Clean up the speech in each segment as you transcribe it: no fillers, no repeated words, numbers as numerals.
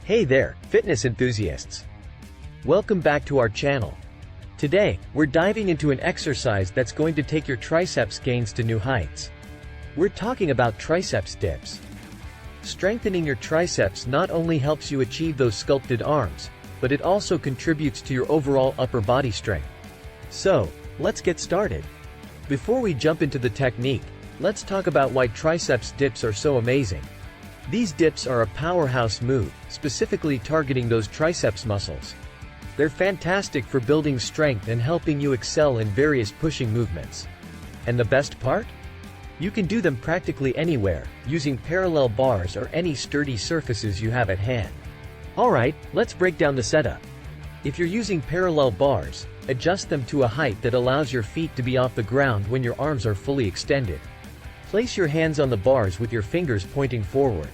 Hey there, fitness enthusiasts! Welcome back to our channel. Today, we're diving into an exercise that's going to take your triceps gains to new heights. We're talking about triceps dips. Strengthening your triceps not only helps you achieve those sculpted arms, but it also contributes to your overall upper body strength. So, let's get started. Before we jump into the technique, let's talk about why triceps dips are so amazing. These dips are a powerhouse move, specifically targeting those triceps muscles. They're fantastic for building strength and helping you excel in various pushing movements. And the best part? You can do them practically anywhere, using parallel bars or any sturdy surfaces you have at hand. Alright, let's break down the setup. If you're using parallel bars, adjust them to a height that allows your feet to be off the ground when your arms are fully extended. Place your hands on the bars with your fingers pointing forward.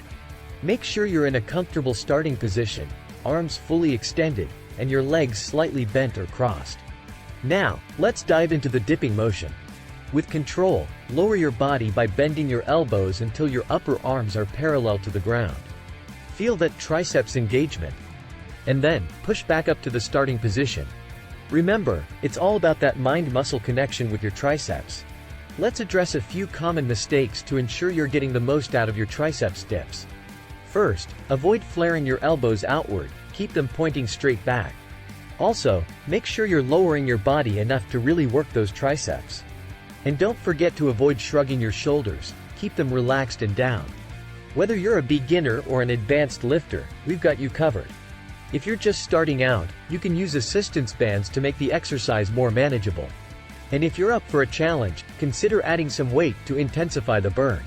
Make sure you're in a comfortable starting position, arms fully extended, and your legs slightly bent or crossed. Now, let's dive into the dipping motion. With control, lower your body by bending your elbows until your upper arms are parallel to the ground. Feel that triceps engagement. And then, push back up to the starting position. Remember, it's all about that mind-muscle connection with your triceps. Let's address a few common mistakes to ensure you're getting the most out of your triceps dips. First, avoid flaring your elbows outward, keep them pointing straight back. Also, make sure you're lowering your body enough to really work those triceps. And don't forget to avoid shrugging your shoulders, keep them relaxed and down. Whether you're a beginner or an advanced lifter, we've got you covered. If you're just starting out, you can use assistance bands to make the exercise more manageable. And if you're up for a challenge, consider adding some weight to intensify the burn.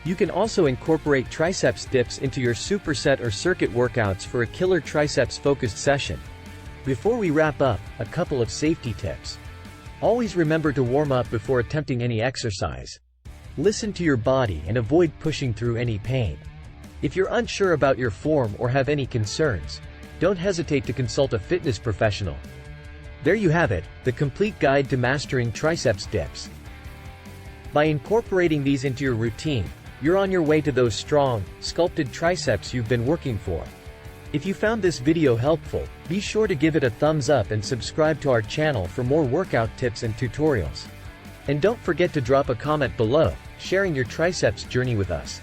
You can also incorporate triceps dips into your superset or circuit workouts for a killer triceps-focused session. Before we wrap up, a couple of safety tips. Always remember to warm up before attempting any exercise. Listen to your body and avoid pushing through any pain. If you're unsure about your form or have any concerns, don't hesitate to consult a fitness professional. There you have it, the complete guide to mastering triceps dips. By incorporating these into your routine, you're on your way to those strong, sculpted triceps you've been working for. If you found this video helpful, be sure to give it a thumbs up and subscribe to our channel for more workout tips and tutorials. And don't forget to drop a comment below, sharing your triceps journey with us.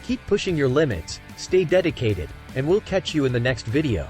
Keep pushing your limits, stay dedicated, and we'll catch you in the next video.